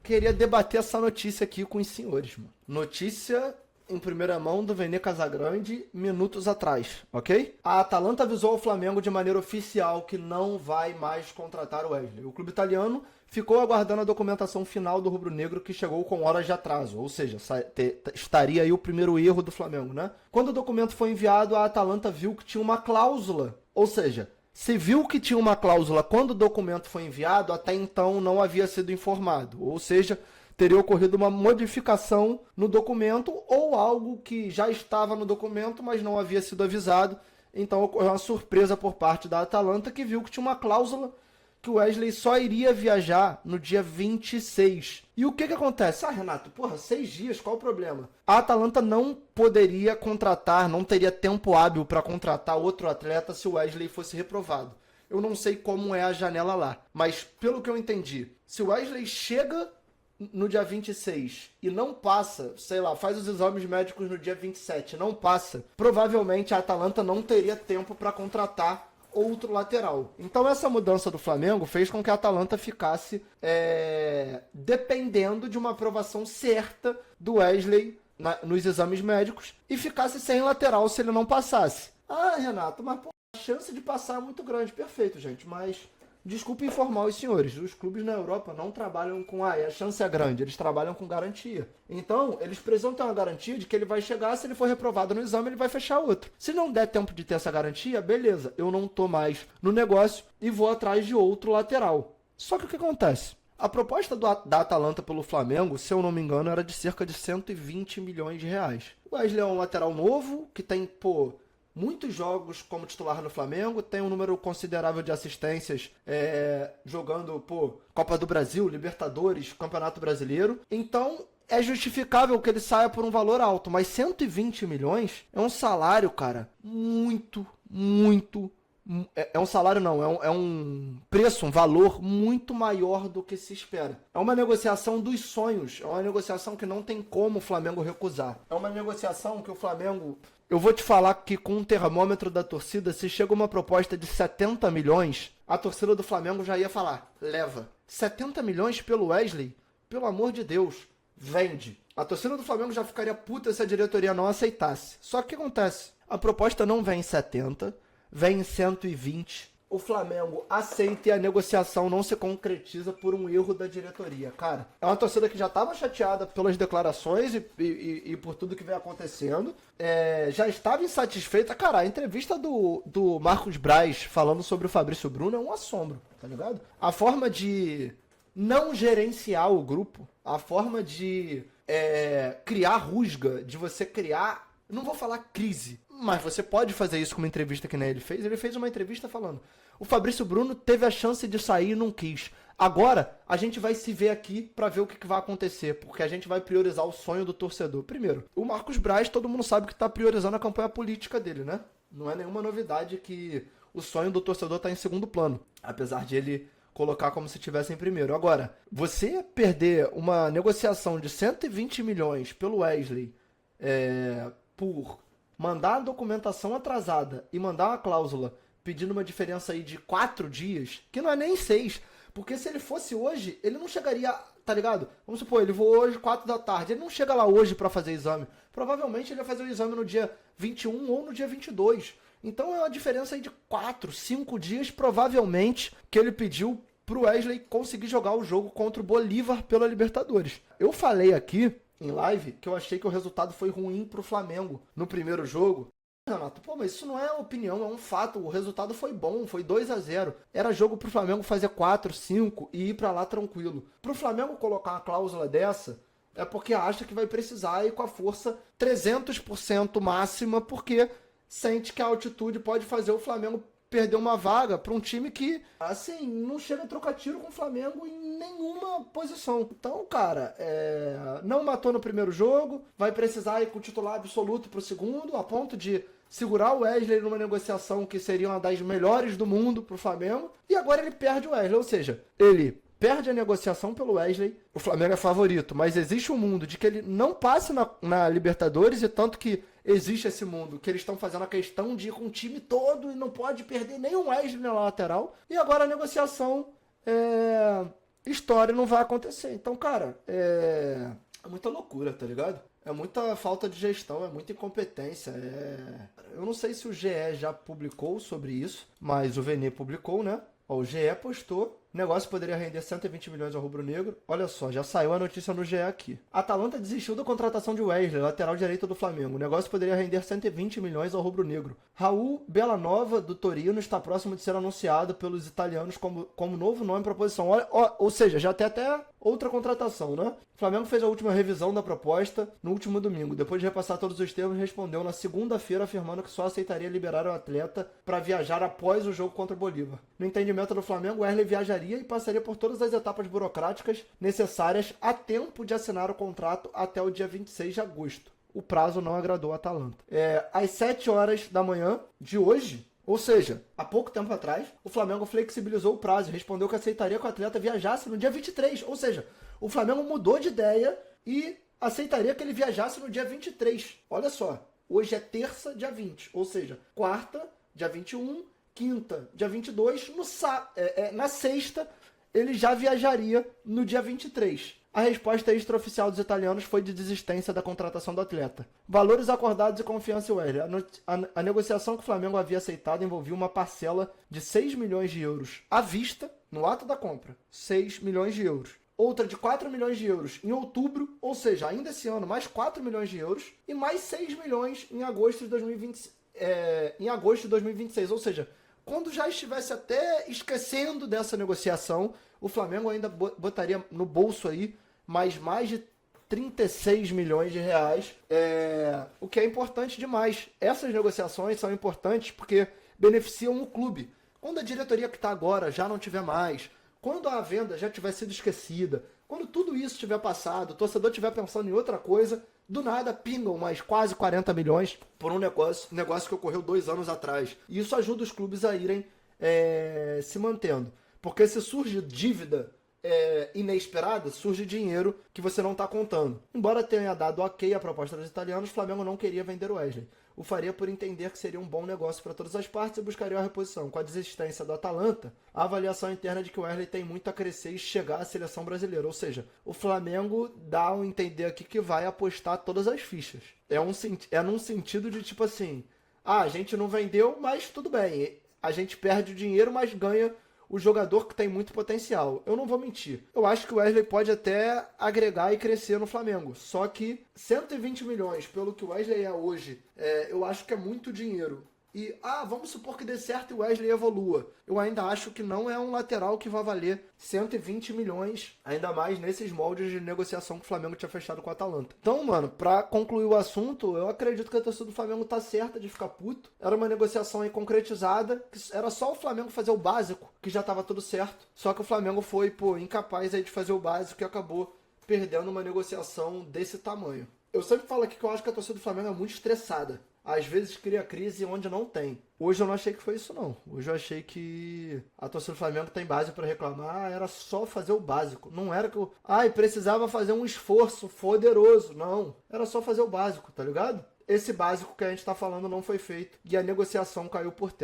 queria debater essa notícia aqui com os senhores, mano. Notícia em primeira mão do Vene Casagrande, minutos atrás, ok? A Atalanta avisou ao Flamengo de maneira oficial que não vai mais contratar o Wesley. O clube italiano ficou aguardando a documentação final do rubro-negro, que chegou com horas de atraso, ou seja, estaria aí o primeiro erro do Flamengo, né? Quando o documento foi enviado, a Atalanta viu que tinha uma cláusula, ou seja, se viu que tinha uma cláusula quando o documento foi enviado, até então não havia sido informado, ou seja, teria ocorrido uma modificação no documento ou algo que já estava no documento, mas não havia sido avisado. Então ocorreu uma surpresa por parte da Atalanta, que viu que tinha uma cláusula que o Wesley só iria viajar no dia 26. E o que acontece? Ah, Renato, 6 dias, qual o problema? A Atalanta não poderia contratar, não teria tempo hábil para contratar outro atleta se o Wesley fosse reprovado. Eu não sei como é a janela lá, mas pelo que eu entendi, se o Wesley chega no dia 26 e não passa, sei lá, faz os exames médicos no dia 27, não passa, provavelmente a Atalanta não teria tempo para contratar outro lateral. Então essa mudança do Flamengo fez com que a Atalanta ficasse dependendo de uma aprovação certa do Wesley nos exames médicos e ficasse sem lateral se ele não passasse. Ah, Renato, mas a chance de passar é muito grande. Perfeito, gente, mas desculpe informar os senhores, os clubes na Europa não trabalham com a chance é grande, eles trabalham com garantia. Então, eles precisam ter uma garantia de que ele vai chegar, se ele for reprovado no exame, ele vai fechar outro. Se não der tempo de ter essa garantia, beleza, eu não tô mais no negócio e vou atrás de outro lateral. Só que o que acontece? A proposta da Atalanta pelo Flamengo, se eu não me engano, era de cerca de 120 milhões de reais. O Wesley é um lateral novo, que tem, muitos jogos como titular no Flamengo, tem um número considerável de assistências jogando Copa do Brasil, Libertadores, Campeonato Brasileiro. Então é justificável que ele saia por um valor alto, mas 120 milhões é um salário, cara, muito. É um salário não, é um preço, um valor muito maior do que se espera. É uma negociação dos sonhos, é uma negociação que não tem como o Flamengo recusar. É uma negociação que o Flamengo... Eu vou te falar que com o termômetro da torcida, se chega uma proposta de 70 milhões, a torcida do Flamengo já ia falar, leva. 70 milhões pelo Wesley? Pelo amor de Deus, vende. A torcida do Flamengo já ficaria puta se a diretoria não aceitasse. Só que o que acontece? A proposta não vem em 70, vem em 120. O Flamengo aceita e a negociação não se concretiza por um erro da diretoria. Cara, é uma torcida que já estava chateada pelas declarações e por tudo que vem acontecendo. Já estava insatisfeita. Cara, a entrevista do Marcos Braz falando sobre o Fabrício Bruno é um assombro, tá ligado? A forma de não gerenciar o grupo, a forma de criar rusga, de você criar... Não vou falar crise, mas você pode fazer isso com uma entrevista que nem ele fez. Ele fez uma entrevista falando: o Fabrício Bruno teve a chance de sair e não quis. Agora, a gente vai se ver aqui pra ver o que vai acontecer, porque a gente vai priorizar o sonho do torcedor. Primeiro, o Marcos Braz, todo mundo sabe que tá priorizando a campanha política dele, né? Não é nenhuma novidade que o sonho do torcedor tá em segundo plano, apesar de ele colocar como se estivesse em primeiro. Agora, você perder uma negociação de 120 milhões pelo Wesley por mandar a documentação atrasada e mandar uma cláusula pedindo uma diferença aí de 4 dias, que não é nem 6, porque se ele fosse hoje, ele não chegaria, tá ligado? Vamos supor, ele voou hoje 4 da tarde, ele não chega lá hoje pra fazer exame. Provavelmente ele vai fazer o exame no dia 21 ou no dia 22. Então é uma diferença aí de 4, 5 dias, provavelmente, que ele pediu pro Wesley conseguir jogar o jogo contra o Bolívar pela Libertadores. Eu falei aqui em live que eu achei que o resultado foi ruim pro Flamengo no primeiro jogo. Renato, mas isso não é opinião, é um fato. O resultado foi bom, foi 2-0. Era jogo pro Flamengo fazer 4, 5 e ir pra lá tranquilo. Pro Flamengo colocar uma cláusula dessa, é porque acha que vai precisar ir com a força 300% máxima, porque sente que a altitude pode fazer o Flamengo perder uma vaga para um time que, assim, não chega a trocar tiro com o Flamengo em nenhuma posição. Então, cara, não matou no primeiro jogo, vai precisar ir com o titular absoluto pro segundo, a ponto de segurar o Wesley numa negociação que seria uma das melhores do mundo pro Flamengo, e agora ele perde o Wesley, ou seja, ele perde a negociação pelo Wesley, o Flamengo é favorito, mas existe um mundo de que ele não passe na Libertadores, e tanto que existe esse mundo que eles estão fazendo a questão de ir com o time todo e não pode perder nem um Wesley na lateral, e agora a negociação história não vai acontecer. Então, cara, é muita loucura, tá ligado? É muita falta de gestão, é muita incompetência. Eu não sei se o GE já publicou sobre isso, mas o Vene publicou, né? Ó, o GE postou. O negócio poderia render 120 milhões ao rubro-negro. Olha só, já saiu a notícia no GE aqui. Atalanta desistiu da contratação de Wesley, lateral direito do Flamengo. O negócio poderia render 120 milhões ao rubro-negro. Raul Bellanova, do Torino, está próximo de ser anunciado pelos italianos como novo nome para a posição. Ou seja, já tem até outra contratação, né? O Flamengo fez a última revisão da proposta no último domingo. Depois de repassar todos os termos, respondeu na segunda-feira afirmando que só aceitaria liberar o atleta para viajar após o jogo contra o Bolívar. No entendimento do Flamengo, Wesley viajaria e passaria por todas as etapas burocráticas necessárias a tempo de assinar o contrato até o dia 26 de agosto. O prazo não agradou a Atalanta. Às 7 horas da manhã de hoje, ou seja, há pouco tempo atrás, o Flamengo flexibilizou o prazo e respondeu que aceitaria que o atleta viajasse no dia 23. Ou seja, o Flamengo mudou de ideia e aceitaria que ele viajasse no dia 23. Olha só, hoje é terça, dia 20. Ou seja, quarta, dia 21, quinta, dia 22, na sexta, ele já viajaria no dia 23. A resposta extraoficial dos italianos foi de desistência da contratação do atleta. Valores acordados e confiança em Wesley. A negociação que o Flamengo havia aceitado envolvia uma parcela de 6 milhões de euros à vista, no ato da compra. 6 milhões de euros. Outra de 4 milhões de euros em outubro, ou seja, ainda esse ano, mais 4 milhões de euros, e mais 6 milhões em agosto de 2026. Ou seja, quando já estivesse até esquecendo dessa negociação, o Flamengo ainda botaria no bolso aí mais de 36 milhões de reais, o que é importante demais. Essas negociações são importantes porque beneficiam o clube. Quando a diretoria que está agora já não tiver mais, quando a venda já tiver sido esquecida, quando tudo isso tiver passado, o torcedor estiver pensando em outra coisa, do nada pingam mais quase 40 milhões por um negócio que ocorreu 2 anos atrás. E isso ajuda os clubes a irem se mantendo. Porque se surge dívida inesperada, surge dinheiro que você não está contando. Embora tenha dado ok à proposta dos italianos, o Flamengo não queria vender o Wesley. O faria por entender que seria um bom negócio para todas as partes e buscaria a reposição. Com a desistência do Atalanta, a avaliação interna é de que o Wesley tem muito a crescer e chegar à seleção brasileira. Ou seja, o Flamengo dá a entender aqui que vai apostar todas as fichas. É num sentido de tipo assim, a gente não vendeu, mas tudo bem. A gente perde o dinheiro, mas ganha o jogador que tem muito potencial. Eu não vou mentir. Eu acho que o Wesley pode até agregar e crescer no Flamengo. Só que 120 milhões, pelo que o Wesley é hoje, eu acho que é muito dinheiro. E, vamos supor que dê certo e o Wesley evolua. Eu ainda acho que não é um lateral que vai valer 120 milhões, ainda mais nesses moldes de negociação que o Flamengo tinha fechado com o Atalanta. Então, mano, pra concluir o assunto, eu acredito que a torcida do Flamengo tá certa de ficar puto. Era uma negociação aí concretizada, que era só o Flamengo fazer o básico, que já tava tudo certo. Só que o Flamengo foi, incapaz aí de fazer o básico e acabou perdendo uma negociação desse tamanho. Eu sempre falo aqui que eu acho que a torcida do Flamengo é muito estressada. Às vezes cria crise onde não tem. Hoje eu não achei que foi isso, não. Hoje eu achei que a torcida do Flamengo tem base para reclamar. Era só fazer o básico. Não era que eu... precisava fazer um esforço poderoso. Não. Era só fazer o básico, tá ligado? Esse básico que a gente tá falando não foi feito. E a negociação caiu por terra.